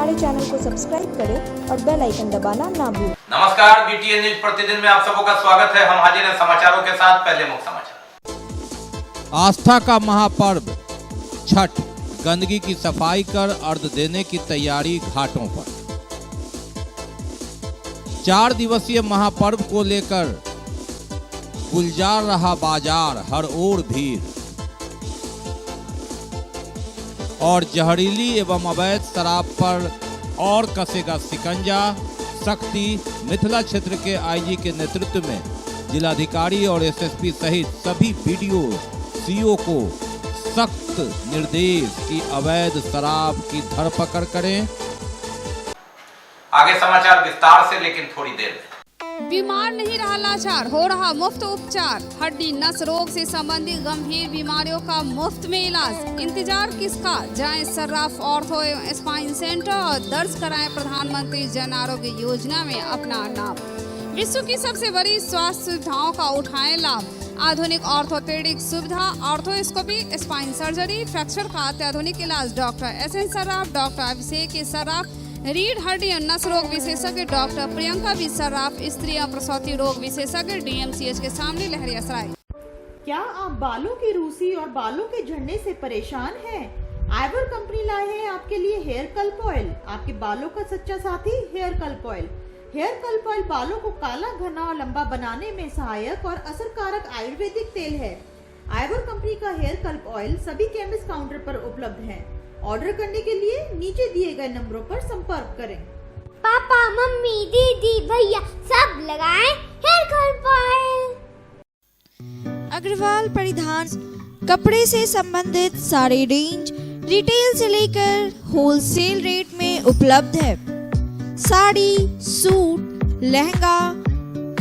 हमारे चैनल को सब्सक्राइब करें और बेल आइकन दबाना ना भूलें। नमस्कार, बीटीएन न्यूज प्रतिदिन में आप सबों का स्वागत है। हम हाजिर हैं समाचारों के साथ। पहले मुख्य समाचार। आस्था का महापर्व छठ, गंदगी की सफाई कर अर्घ देने की तैयारी घाटों पर। 4 दिवसीय महापर्व को लेकर गुलजार रहा बाजार, हर ओर भीड़ और जहरीली एवं अवैध शराब पर और कसेगा शिकंजा। सख्ती। मिथिला क्षेत्र के आईजी के नेतृत्व में जिलाधिकारी और एसएसपी सहित सभी बीडीओ सीओ को सख्त निर्देश कि अवैध शराब की धरपकड़ करें। आगे समाचार विस्तार से, लेकिन थोड़ी देर में। बीमार नहीं रहा लाचार, हो रहा मुफ्त उपचार। हड्डी नस रोग से संबंधित गंभीर बीमारियों का मुफ्त में इलाज। इंतजार किसका, जाएं सर्राफ ऑर्थो एवं स्पाइन सेंटर और दर्ज कराएं प्रधानमंत्री जन आरोग्य योजना में अपना नाम। विश्व की सबसे बड़ी स्वास्थ्य सुविधाओं का उठाएं लाभ। आधुनिक ऑर्थोपेडिक सुविधा, ऑर्थोस्कोपी, स्पाइन सर्जरी, फ्रैक्चर का अत्याधुनिक इलाज। डॉक्टर SN सर्राफ, डॉक्टर अभिषेक सर्राफ, रीढ़ हड्डी और नस रोग विशेषज्ञ डॉक्टर प्रियंका बी सर्राफ, स्त्री और प्रसूति रोग विशेषज्ञ DMCH के सामने लहरियासराय। क्या आप बालों की रूसी और बालों के झड़ने से परेशान हैं? आइवर कंपनी लाए हैं आपके लिए हेयर कल्प ऑयल, आपके बालों का सच्चा साथी हेयर कल्प ऑयल। हेयर कल्प ऑयल बालों को काला, घना और लंबा बनाने में सहायक और असरकारक आयुर्वेदिक तेल है। आइवर कंपनी का हेयर कल्प ऑयल सभी केमिस्ट काउंटर पर उपलब्ध है। ऑर्डर करने के लिए नीचे दिए गए नंबरों पर संपर्क करें। पापा, मम्मी, दीदी, भैया सब लगाएं हेयर कल्प ऑयल। अग्रवाल परिधान कपड़े से संबंधित सारे रेंज रिटेल से लेकर होलसेल रेट में उपलब्ध है। Sari, suit, lehenga,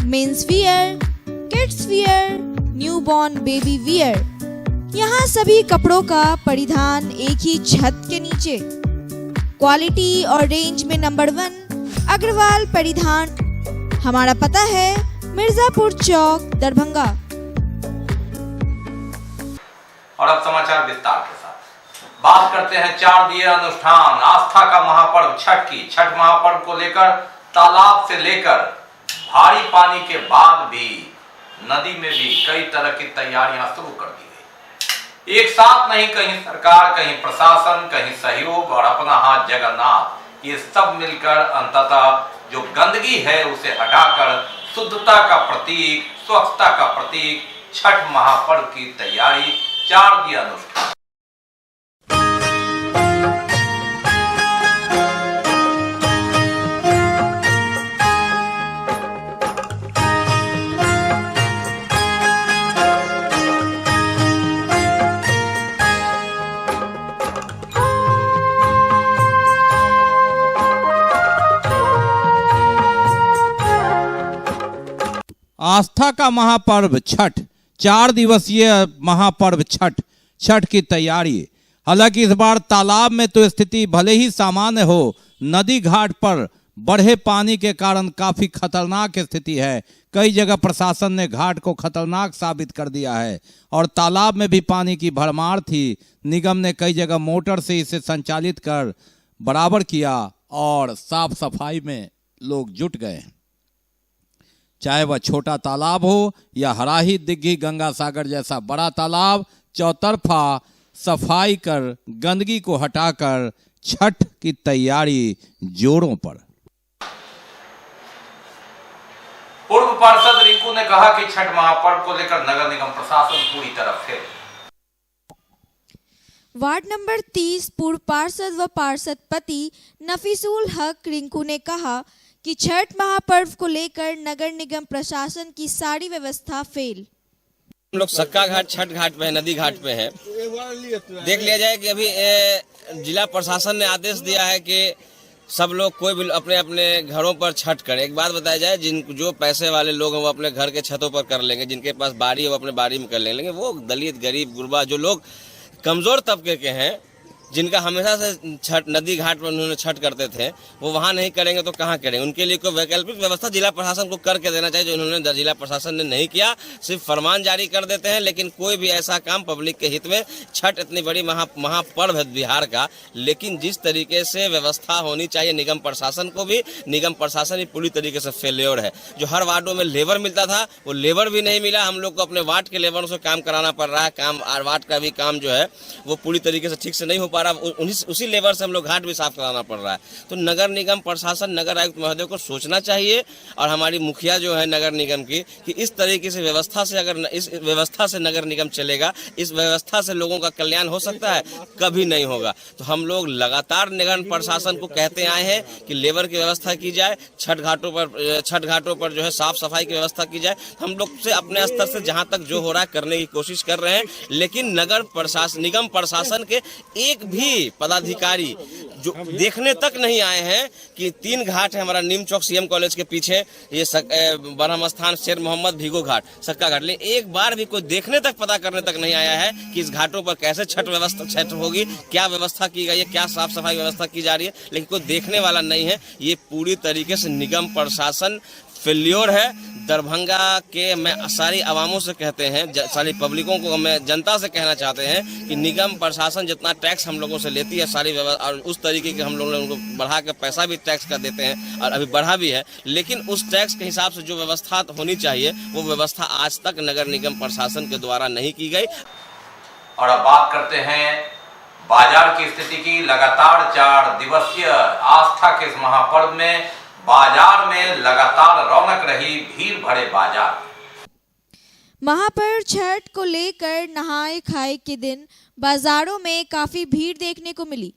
men's wear, kids wear, newborn baby wear, यहाँ सभी कपड़ों का परिधान एक ही छत के नीचे। क्वालिटी और रेंज में नंबर 1 अग्रवाल परिधान। हमारा पता है मिर्जापुर चौक, दरभंगा। और अब समाचार विस्तार के साथ। बात करते हैं 4 दिए अनुष्ठान आस्था का महापर्व छठ की। छठ महापर्व को लेकर तालाब से लेकर भारी पानी के बाद भी नदी में भी कई तरह की तैयारियां शुरू कर दी गई। एक साथ नहीं, कहीं सरकार, कहीं प्रशासन, कहीं सहयोग और अपना हाथ जगन्नाथ, ये सब मिलकर अंततः जो गंदगी है उसे हटाकर शुद्धता का प्रतीक, स्वच्छता का प्रतीक छठ महापर्व की तैयारी। 4 दिए अनुष्ठान। आस्था का महापर्व छठ, 4 दिवसीय महापर्व छठ की तैयारी। हालांकि इस बार तालाब में तो स्थिति भले ही सामान्य हो, नदी घाट पर बढ़े पानी के कारण काफी खतरनाक स्थिति है। कई जगह प्रशासन ने घाट को खतरनाक साबित कर दिया है और तालाब में भी पानी की भरमार थी। निगम ने कई जगह मोटर से इसे संचालित कर बराबर किया और साफ सफाई में लोग जुट गए। चाहे वह छोटा तालाब हो या हराही, दिग्घी, गंगा सागर जैसा बड़ा तालाब, चौतरफा सफाई कर गंदगी को हटाकर छठ की तैयारी जोरों पर। पूर्व पार्षद रिंकू ने कहा कि छठ महापर्व को लेकर नगर निगम प्रशासन पूरी तरह फेल। वार्ड नंबर 30 पूर्व पार्षद व पार्षद पति नफीसुल हक रिंकू ने कहा कि छठ महापर्व को लेकर नगर निगम प्रशासन की सारी व्यवस्था फेल। हम लोग सक्का घाट, छठ घाट पे है, नदी घाट पे है। देख लिया जाए कि अभी जिला प्रशासन ने आदेश दिया है कि सब लोग कोई भी अपने अपने घरों पर छठ करे। एक बात बताया जाए, जो पैसे वाले लोग हैं वो अपने घर के छतों पर कर लेंगे, जिनके पास बाड़ी है वो अपने बाड़ी में कर लेंगे। वो दलित, गरीब, गुरबा, जो लोग कमजोर तबके के हैं, जिनका हमेशा से छठ नदी घाट पर उन्होंने छठ करते थे, वो वहाँ नहीं करेंगे तो कहाँ करेंगे? उनके लिए कोई वैकल्पिक व्यवस्था जिला प्रशासन को करके देना चाहिए, जो उन्होंने जिला प्रशासन ने नहीं किया। सिर्फ फरमान जारी कर देते हैं, लेकिन कोई भी ऐसा काम पब्लिक के हित में। छठ इतनी बड़ी महापर्व है बिहार का, लेकिन जिस तरीके से व्यवस्था होनी चाहिए निगम प्रशासन को भी, निगम प्रशासन ही पूरी तरीके से फेल्योर है। जो हर वार्डों में लेबर मिलता था, वो लेबर भी नहीं मिला। हम लोग को अपने वार्ड के लेबरों से काम कराना पड़ रहा है। काम वार्ड का भी काम जो है वो पूरी तरीके से ठीक से नहीं हो पा रहा। उसी लेबर से हम लोग घाट भी साफ कराना पड़ रहा है। तो नगर निगम प्रशासन, नगर आयुक्त महोदय को सोचना चाहिए, और हमारी मुखिया जो है नगर निगम की, कि इस तरीके से व्यवस्था से, अगर इस व्यवस्था से नगर निगम चलेगा, इस व्यवस्था से लोगों का कल्याण हो सकता है? कभी नहीं होगा। तो हम लोग लगातार नगर प्रशासन को कहते आए हैं कि लेबर की व्यवस्था की जाए, छठ घाटों पर जो है साफ सफाई की व्यवस्था की जाए। हम लोग से अपने स्तर से जहां तक जो हो रहा है करने की कोशिश कर रहे हैं, लेकिन निगम प्रशासन के एक भी पदाधिकारी जो देखने तक नहीं आए हैं कि 3 घाट है हमारा नीम चौक सीएम कॉलेज के पीछे, ये ब्रह्म स्थान, शेर मोहम्मद, भीगो घाट, सक्का घाट, लेकिन एक बार भी कोई देखने तक, पता करने तक नहीं आया है कि इस घाटों पर कैसे छठ होगी, क्या व्यवस्था की गई है, क्या साफ सफाई व्यवस्था की जा रही है, लेकिन कोई देखने वाला नहीं है। ये पूरी तरीके से निगम प्रशासन फेल्योर है। दरभंगा के मैं सारी आवामों से कहते हैं, सारी पब्लिकों को, मैं जनता से कहना चाहते हैं कि निगम प्रशासन जितना टैक्स हम लोगों से लेती है सारी व्यवस्था, और उस तरीके के हम लोग उनको बढ़ा के पैसा भी टैक्स कर देते हैं, और अभी बढ़ा भी है, लेकिन उस टैक्स के हिसाब से जो व्यवस्था होनी चाहिए वो व्यवस्था आज तक नगर निगम प्रशासन के द्वारा नहीं की गई। और अब बात करते हैं बाजार की स्थिति की। लगातार 4 दिवसीय आस्था के इस महापर्व में बाजार में लगातार रौनक रही, भीड़ भरे बाजार। महापर्व छठ को लेकर नहाए खाए के दिन बाजारों में काफी भीड़ देखने को मिली।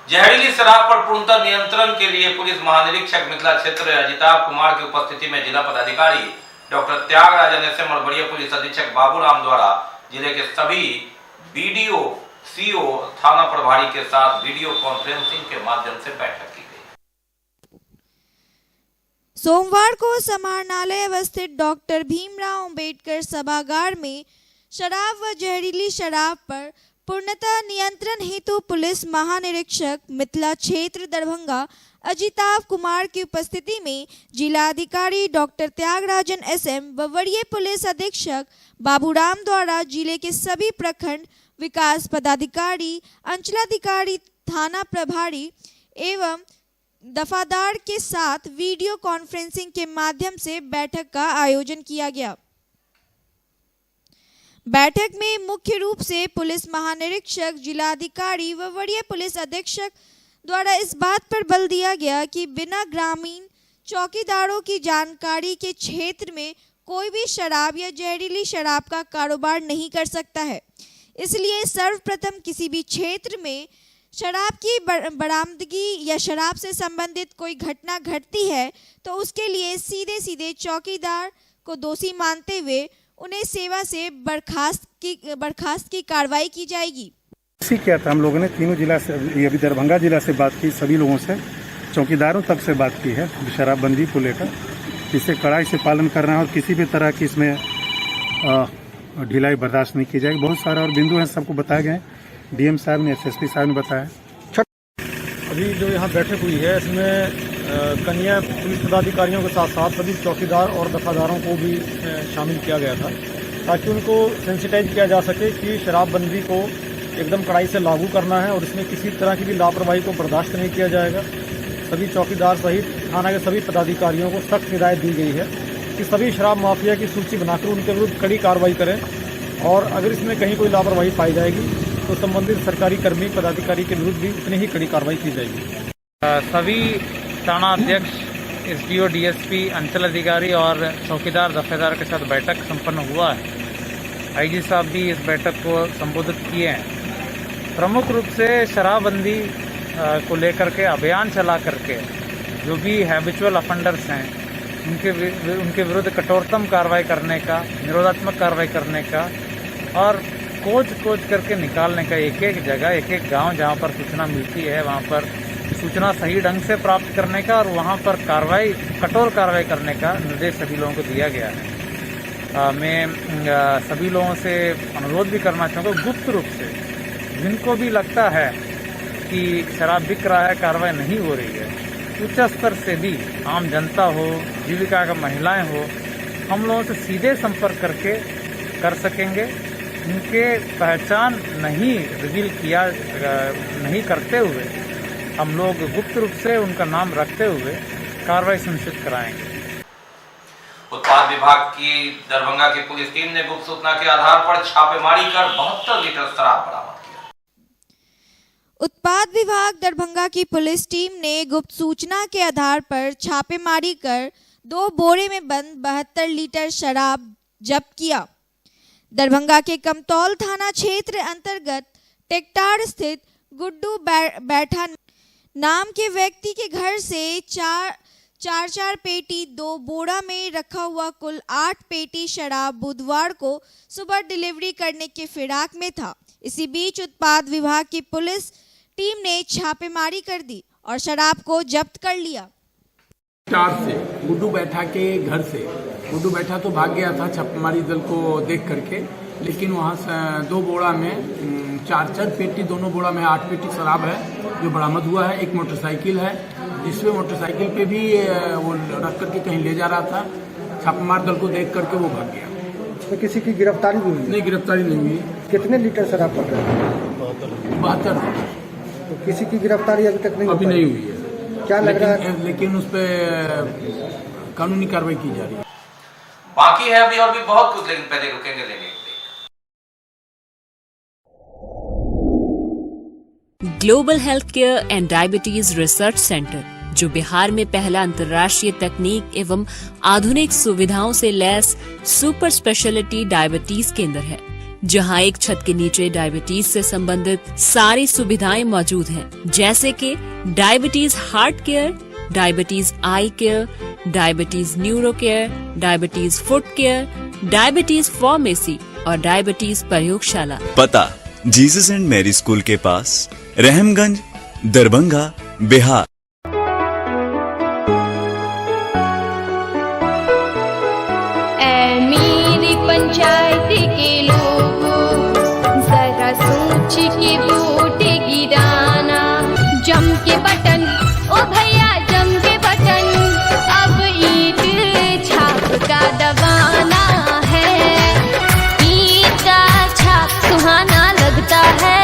जहरीली शराब पर पूर्णतः नियंत्रण के लिए पुलिस महानिरीक्षक मिथिला क्षेत्र अजिताभ कुमार की उपस्थिति में जिला पदाधिकारी डॉक्टर त्यागराजन एसएम और वरीय पुलिस अधीक्षक बाबूराम द्वारा जिले के सभी बीडीओ, सीओ, थाना प्रभारी के साथ वीडियो कॉन्फ्रेंसिंग के माध्यम से बैठक की गई। सोमवार को समाहरणालय अवस्थित डॉक्टर भीमराव अंबेडकर सभागार में शराब व जहरीली शराब पर पूर्णतः नियंत्रण हेतु पुलिस महानिरीक्षक मिथिला क्षेत्र दरभंगा अजिताभ कुमार की उपस्थिति में जिलाधिकारी डॉक्टर त्यागराजन एसएम व वरीय पुलिस अधीक्षक बाबूराम द्वारा जिले के सभी प्रखंड विकास पदाधिकारी, अंचलाधिकारी, थाना प्रभारी एवं दफादार के साथ वीडियो कॉन्फ्रेंसिंग के माध्यम से बैठक का आयोजन किया गया। बैठक में मुख्य रूप से पुलिस महानिरीक्षक, जिलाधिकारी व वरीय पुलिस अधीक्षक द्वारा इस बात पर बल दिया गया कि बिना ग्रामीण चौकीदारों की जानकारी के क्षेत्र में कोई भी शराब या जहरीली शराब का कारोबार नहीं कर सकता है। इसलिए सर्वप्रथम किसी भी क्षेत्र में शराब की बरामदगी या शराब से संबंधित कोई घटना घटती है तो उसके लिए सीधे सीधे चौकीदार को दोषी मानते हुए उन्हें सेवा से बर्खास्त की कार्रवाई की जाएगी। इसी किया था हम लोगों ने तीनों जिला से, ये भी दरभंगा जिला से बात की, सभी लोगों से, चौकीदारों तक से बात की है शराबबंदी को लेकर। इसे कड़ाई से पालन करना है और किसी भी तरह की इसमें ढिलाई बर्दाश्त नहीं की जाएगी। बहुत सारे और बिंदु हैं, सबको बताए गए। डीएम साहब ने, एसएसपी साहब ने बताया। अभी जो यहाँ बैठक हुई है इसमें कन्या पुलिस पदाधिकारियों के साथ साथ सभी चौकीदार और दफादारों को भी शामिल किया गया था ताकि उनको सेंसिटाइज किया जा सके कि शराबबंदी को एकदम कड़ाई से लागू करना है और इसमें किसी तरह की भी लापरवाही को बर्दाश्त नहीं किया जाएगा। सभी चौकीदार सहित थाना के सभी पदाधिकारियों को सख्त हिदायत दी गई है कि सभी शराब माफिया की सूची बनाकर उनके विरुद्ध कड़ी कार्रवाई करें और अगर इसमें कहीं कोई लापरवाही पाई जाएगी तो संबंधित सरकारी कर्मी पदाधिकारी के विरुद्ध भी उतनी ही कड़ी कार्रवाई की जाएगी। सभी थाना अध्यक्ष, एसडीओ, डीएसपी, अंचल अधिकारी और चौकीदार दफेदार के साथ बैठक संपन्न हुआ है। आईजी साहब भी इस बैठक को संबोधित किए हैं। प्रमुख रूप से शराबबंदी को लेकर के अभियान चला करके जो भी हैबिचुअल अफेंडर्स हैं उनके विरुद्ध कठोरतम कार्रवाई करने का, निरोधात्मक कार्रवाई करने का और खोज करके निकालने का, एक एक जगह, एक एक गांव जहां पर सूचना मिलती है वहां पर सूचना सही ढंग से प्राप्त करने का और वहां पर कठोर कार्रवाई करने का निर्देश सभी लोगों को दिया गया है। मैं सभी लोगों से अनुरोध भी करना चाहूँगा, गुप्त रूप से जिनको भी लगता है कि शराब बिक रहा है, कार्रवाई नहीं हो रही है, उच्च स्तर से भी आम जनता हो, जीविका का महिलाएं हो, हम लोगों से सीधे संपर्क करके कर सकेंगे। उनके पहचान नहीं रिवील किया नहीं करते हुए हम लोग गुप्त रूप से उनका नाम रखते हुए कार्रवाई सुनिश्चित कराएंगे। उत्पाद विभाग की दरभंगा की पुलिस टीम ने गुप्त सूचना के आधार पर छापेमारी कर 72 लीटर शराब बरामद किया। उत्पाद विभाग दरभंगा की पुलिस टीम ने गुप्त सूचना के आधार पर छापेमारी कर 2 बोरे में बंद 72 लीटर शराब जब्त किया। दरभंगा के कमतौल थाना क्षेत्र अंतर्गत टेकटार स्थित गुड्डू बैठा नाम के व्यक्ति के घर से चार पेटी 2 बोरा में रखा हुआ कुल 8 पेटी शराब बुधवार को सुबह डिलीवरी करने के फिराक में था। इसी बीच उत्पाद विभाग की पुलिस टीम ने छापेमारी कर दी और शराब को जब्त कर लिया। 4 से गुड्डू बैठा के घर से गुड्डू बैठा तो भाग गया था छापेमारी दल को देख करके, लेकिन वहाँ से 2 बोरा में 4 पेटी, दोनों बोरा में 8 पेटी शराब है जो बरामद हुआ है। एक मोटरसाइकिल है जिसमें मोटरसाइकिल पे भी वो रख करके कहीं ले जा रहा था। छापेमार दल को देख करके वो भाग गया। तो किसी की गिरफ्तारी भी हुई? नहीं, गिरफ्तारी नहीं हुई। कितने लीटर शराब पकड़े? 72। तो किसी की गिरफ्तारी अभी तक नहीं हुई है। क्या लग रहा है? लेकिन उस पर कानूनी कार्रवाई की जा रही है। बाकी है अभी और भी बहुत कुछ, लेकिन पहले रुकेंगे, लेंगे। Global health care and diabetes research centre, जो बिहार में पहला अंतर्राष्ट्रीय तकनीक एवं आधुनिक सुविधाओं से लैस सुपर स्पेशलिटी डायबिटीज केंद्र है, जहां एक छत के नीचे डायबिटीज से संबंधित सारी सुविधाएं मौजूद हैं, जैसे कि diabetes heart care, diabetes eye care, diabetes neuro care, diabetes foot care, diabetes pharmacy और डायबिटीज प्रयोगशाला। पता जीसस एंड मैरी स्कूल के पास, रहमगंज, दरभंगा, बिहार। मेरी पंचायत के लोगों, जरा सोच के वोट गिराना। जम के बटन, ओ भैया जम के बटन, अब ईंट छाप का दबाना है। ईंट का छाप सुहाना लगता है।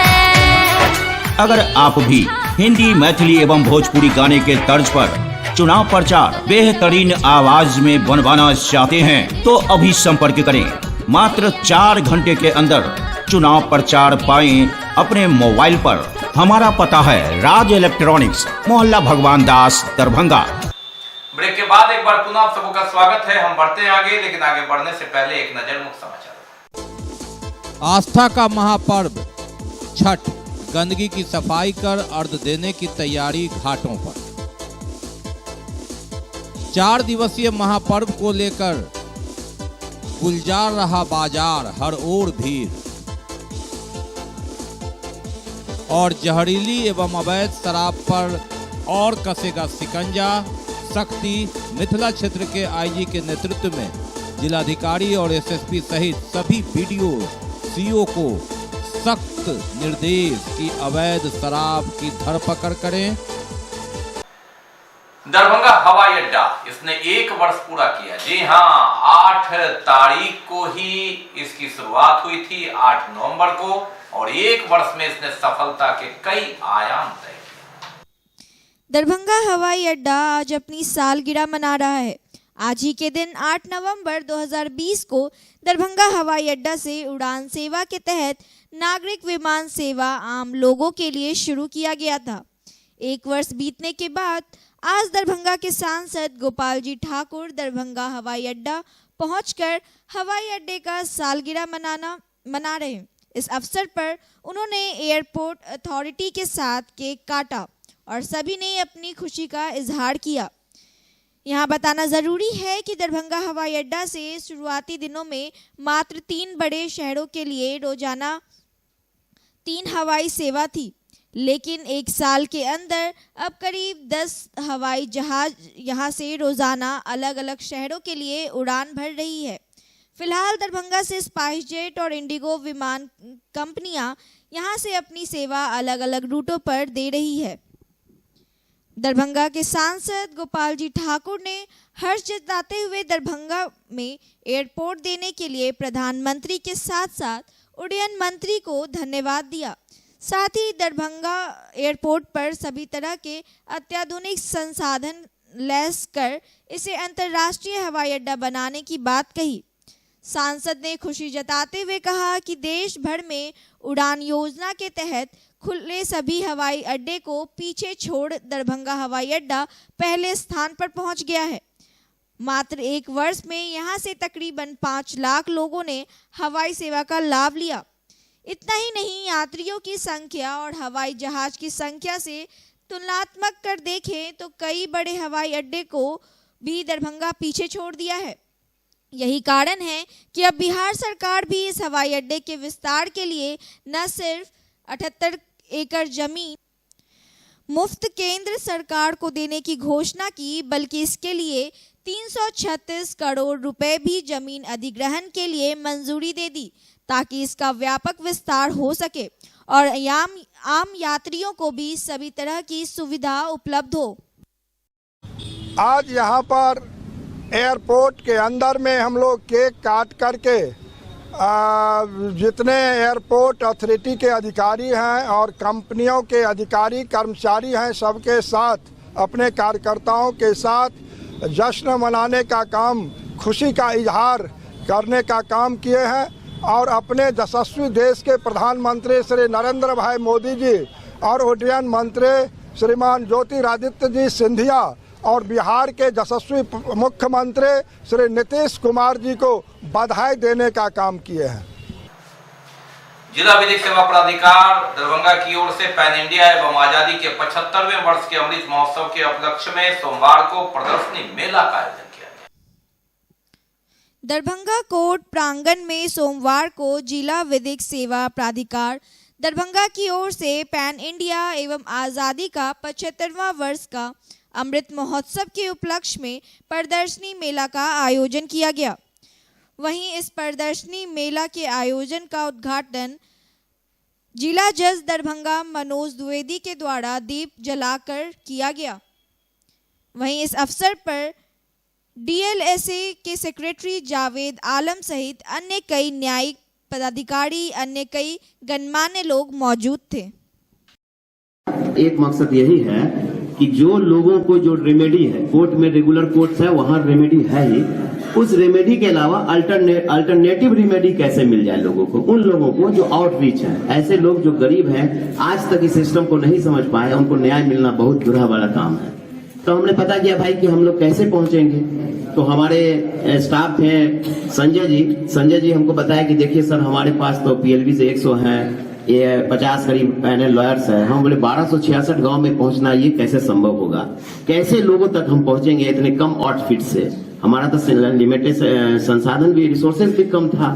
अगर आप भी हिंदी, मैथिली एवं भोजपुरी गाने के तर्ज पर चुनाव प्रचार बेहतरीन आवाज में बनवाना चाहते हैं तो अभी संपर्क करें। मात्र 4 घंटे के अंदर चुनाव प्रचार पाएं अपने मोबाइल पर। हमारा पता है राज इलेक्ट्रॉनिक्स, मोहल्ला भगवान दास, दरभंगा। ब्रेक के बाद एक बार पुनः आप सबका स्वागत है। हम बढ़ते हैं आगे, लेकिन आगे बढ़ने से पहले एक नजर मुख्य समाचार। आस्था का महापर्व छठ, गंदगी की सफाई कर अर्घ देने की तैयारी घाटों पर। 4 दिवसीय महापर्व को लेकर गुलजार रहा बाजार, हर ओर भीड़। और जहरीली एवं अवैध शराब पर और कसेगा शिकंजा। सख्ती, मिथिला क्षेत्र के आईजी के नेतृत्व में जिलाधिकारी और एसएसपी सहित सभी बीडीओ, सीओ को सख्त निर्देश कि अवैध शराब की धरपकड़ करें। दरभंगा हवाई अड्डा, इसने 1 वर्ष पूरा किया। जी हाँ, 8 तारीख को ही इसकी शुरुआत हुई थी, 8 नवंबर को, और 1 वर्ष में इसने सफलता के कई आयाम तय किए। दरभंगा हवाई अड्डा आज अपनी सालगिरह मना रहा है। आज ही के दिन 8 नवंबर 2020 को दरभंगा हवाई अड्डा से उड़ान सेवा के तहत नागरिक विमान सेवा आम लोगों के लिए शुरू किया गया था। 1 वर्ष बीतने के बाद आज दरभंगा के सांसद गोपाल जी ठाकुर दरभंगा हवाई अड्डा पहुंचकर हवाई अड्डे का सालगिरह मना रहे हैं। इस अवसर पर उन्होंने एयरपोर्ट अथॉरिटी के साथ केक काटा और सभी ने अपनी खुशी का इजहार किया। यहाँ बताना ज़रूरी है कि दरभंगा हवाई अड्डा से शुरुआती दिनों में मात्र 3 बड़े शहरों के लिए रोजाना 3 हवाई सेवा थी, लेकिन 1 साल के अंदर अब करीब 10 हवाई जहाज यहाँ से रोजाना अलग अलग शहरों के लिए उड़ान भर रही है। फिलहाल दरभंगा से स्पाइसजेट और इंडिगो विमान कंपनियां यहां से अपनी सेवा अलग अलग रूटों पर दे रही है। दरभंगा के सांसद गोपाल जी ठाकुर ने हर्ष जताते हुए दरभंगा में एयरपोर्ट देने के लिए प्रधानमंत्री के साथ साथ उड्डयन मंत्री को धन्यवाद दिया। साथ ही दरभंगा एयरपोर्ट पर सभी तरह के अत्याधुनिक संसाधन लैस कर इसे अंतर्राष्ट्रीय हवाई अड्डा बनाने की बात कही। सांसद ने खुशी जताते हुए कहा कि देश भर में उड़ान योजना के तहत खुले सभी हवाई अड्डे को पीछे छोड़ दरभंगा हवाई अड्डा पहले स्थान पर पहुंच गया है। मात्र 1 वर्ष में यहां से तकरीबन 5 लाख लोगों ने हवाई सेवा का लाभ लिया। इतना ही नहीं, यात्रियों की संख्या और हवाई जहाज की संख्या से तुलनात्मक कर देखें तो कई बड़े हवाई अड्डे को भी दरभंगा पीछे छोड़ दिया है। यही कारण है कि अब बिहार सरकार भी इस हवाई अड्डे के विस्तार के लिए न सिर्फ 78 एकड़ जमीन मुफ्त केंद्र सरकार को देने की घोषणा की, बल्कि इसके लिए 336 करोड़ रुपए भी जमीन अधिग्रहण के लिए मंजूरी दे दी, ताकि इसका व्यापक विस्तार हो सके और आम यात्रियों को भी सभी तरह की सुविधा उपलब्ध हो। आज यहाँ पर एयरपोर्ट के अंदर में हम लोग केक काट करके जितने एयरपोर्ट अथॉरिटी के अधिकारी हैं और कंपनियों के अधिकारी कर्मचारी हैं, सबके साथ अपने कार्यकर्ताओं के साथ जश्न मनाने का काम, खुशी का इजहार करने का काम किए हैं और अपने यशस्वी देश के प्रधानमंत्री श्री नरेंद्र भाई मोदी जी और उड्डयन मंत्री श्रीमान ज्योतिरादित्य जी सिंधिया और बिहार के यशस्वी मुख्यमंत्री श्री नीतीश कुमार जी को बधाई देने का काम किए हैं। जिला विधिक सेवा प्राधिकार दरभंगा की ओर से पैन इंडिया एवं आजादी के 75वें वर्ष के अमृत महोत्सव के उपलक्ष्य में सोमवार को प्रदर्शनी मेला का आयोजन किया गया। दरभंगा कोर्ट प्रांगण में सोमवार को जिला विधिक सेवा प्राधिकार दरभंगा की ओर से पैन इंडिया एवं आजादी का 75वां वर्ष का अमृत महोत्सव के उपलक्ष्य में प्रदर्शनी मेला का आयोजन किया गया। वहीं इस प्रदर्शनी मेला के आयोजन का उद्घाटन जिला जज दरभंगा मनोज द्विवेदी के द्वारा दीप जलाकर किया गया। वहीं इस अवसर पर डीएलएसए के सेक्रेटरी जावेद आलम सहित अन्य कई न्यायिक पदाधिकारी, अन्य कई गणमान्य लोग मौजूद थे। एक मकसद यही है कि जो लोगों को जो रेमेडी है, कोर्ट में रेगुलर कोर्ट्स है, वहाँ रेमेडी है ही, उस रेमेडी के अलावा अल्टरनेटिव रेमेडी कैसे मिल जाए लोगों को, उन लोगों को जो आउटरीच है, ऐसे लोग जो गरीब हैं, आज तक इस सिस्टम को नहीं समझ पाए, उनको न्याय मिलना बहुत बुरा वाला काम है। तो हमने पता किया भाई कि हम लोग कैसे पहुंचेंगे। तो हमारे स्टाफ हैं संजय जी हमको बताया कि देखिए सर, हमारे पास तो पीएलबी से 100 हैं, ये 50 करीब पैनल लॉयर्स हैं। हम बोले 1266 गांव में पहुंचना ये कैसे संभव होगा, कैसे लोगों तक हम पहुंचेंगे इतने कम आउटफिट से। हमारा तो लिमिटेड संसाधन भी, रिसोर्सेज भी कम था।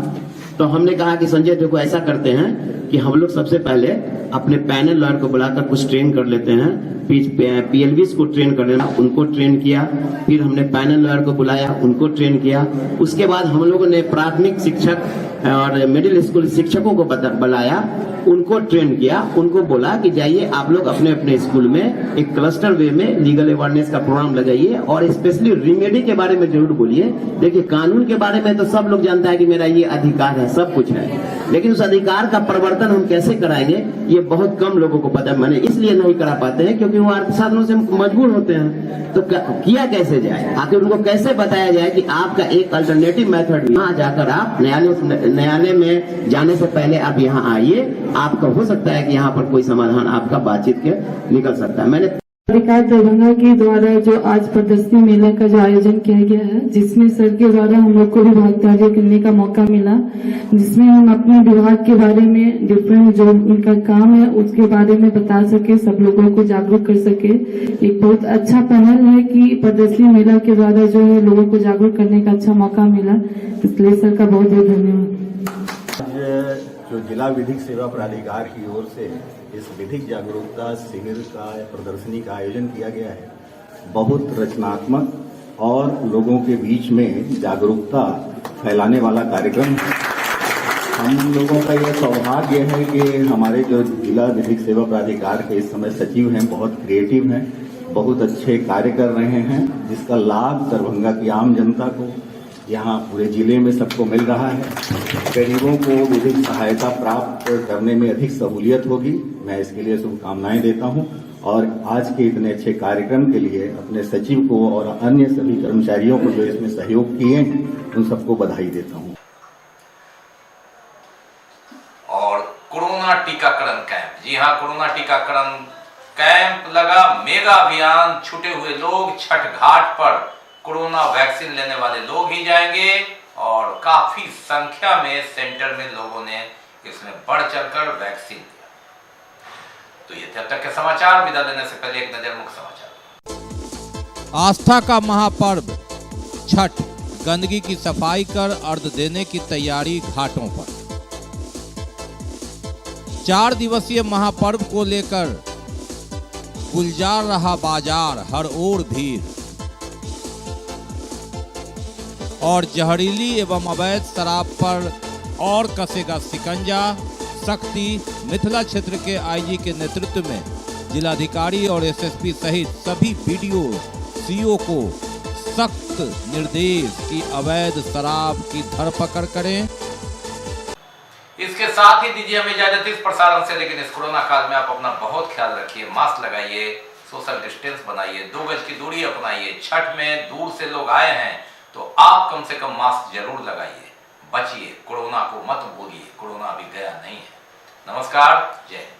तो हमने कहा कि संजय देखो ऐसा करते हैं कि हम लोग सबसे पहले अपने पैनल लॉयर को बुलाकर कुछ ट्रेन कर लेते हैं, पीएलबी को ट्रेन कर लेना, उनको ट्रेन किया, फिर हमने पैनल लॉयर को बुलाया, उनको ट्रेन किया। उसके बाद हम लोगों ने प्राथमिक शिक्षक और मिडिल स्कूल शिक्षकों को बुलाया, उनको ट्रेन किया, उनको बोला कि जाइए आप लोग अपने अपने स्कूल में एक क्लस्टर वे में लीगल अवेयरनेस का प्रोग्राम लगाइए और स्पेशली रेमेडी के बारे में जरूर बोलिए। देखिए कानून के बारे में तो सब लोग जानता है कि मेरा ये अधिकार है, सब कुछ है, लेकिन उस अधिकार का परिवर्तन हम कैसे कराएंगे ये बहुत कम लोगों को पता है। मैंने इसलिए नहीं करा पाते हैं क्योंकि वो आर्थिक साधनों से मजबूर होते हैं। तो किया कैसे जाए, आखिर उनको कैसे बताया जाए कि आपका एक अल्टरनेटिव मेथड, यहाँ जाकर आप न्यायालय में जाने से पहले आप यहाँ आइए, आपका हो सकता है कि यहाँ पर कोई समाधान आपका बातचीत के निकल सकता है। मैंने अधिकार दरभंगा के द्वारा जो आज प्रदर्शनी मेला का जो आयोजन किया गया है, जिसमें सर के द्वारा हम लोग को भी भागीदारी करने का मौका मिला, जिसमें हम अपने विभाग के बारे में डिफरेंट जो उनका काम है उसके बारे में बता सके, सब लोगों को जागरूक कर सके। एक बहुत अच्छा पहल है कि प्रदर्शनी मेला के द्वारा जो है लोगों को जागरूक करने का अच्छा मौका मिला, इसलिए सर का बहुत बहुत धन्यवाद। जो जिला विधिक सेवा प्राधिकार की ओर से इस विधिक जागरूकता शिविर का प्रदर्शनी का आयोजन किया गया है, बहुत रचनात्मक और लोगों के बीच में जागरूकता फैलाने वाला कार्यक्रम है। हम लोगों का यह सौभाग्य है कि हमारे जो जिला विधिक सेवा प्राधिकार के इस समय सचिव हैं, बहुत क्रिएटिव हैं, बहुत अच्छे कार्य कर रहे हैं, जिसका लाभ दरभंगा की आम जनता को, यहाँ पूरे जिले में सबको मिल रहा है। गरीबों को विधिक सहायता प्राप्त करने में अधिक सहूलियत होगी। मैं इसके लिए शुभकामनाएं देता हूं और आज के इतने अच्छे कार्यक्रम के लिए अपने सचिव को और अन्य सभी कर्मचारियों को जो इसमें सहयोग किए हैं उन सबको बधाई देता हूं। और कोरोना टीकाकरण कैंप, जी हाँ, कोरोना टीकाकरण कैंप लगा, मेगा अभियान। छूटे हुए लोग छठ घाट पर कोरोना वैक्सीन लेने वाले लोग ही जाएंगे और काफी संख्या में सेंटर में लोगों ने इसमें बढ़ चढ़कर वैक्सीन दिया। तो ये थे अब तक के समाचार। विदा लेने से पहले एक नजर मुख्य समाचार। आस्था का महापर्व छठ गंदगी की सफाई कर अर्घ देने की तैयारी घाटों पर। 4 दिवसीय महापर्व को लेकर गुलजार रहा बाजार, हर ओर भीड़। और जहरीली एवं अवैध शराब पर और कसेगा शिकंजा, सख्ती। मिथिला क्षेत्र के आईजी के नेतृत्व में जिलाधिकारी और एसएसपी सहित सभी बीडीओ सीओ को सख्त निर्देश कि अवैध शराब की धरपकड़ करें। इसके साथ ही दीजिए हमें इजाजत इस प्रसारण से, लेकिन इस कोरोना काल में आप अपना बहुत ख्याल रखिए, मास्क लगाइए, सोशल डिस्टेंस बनाइए, 2 गज की दूरी अपनाइए। छठ में दूर से लोग आए हैं तो आप कम से कम मास्क जरूर लगाइए। बचिए, कोरोना को मत भूलिए, कोरोना अभी गया नहीं है। नमस्कार, जय हिंद।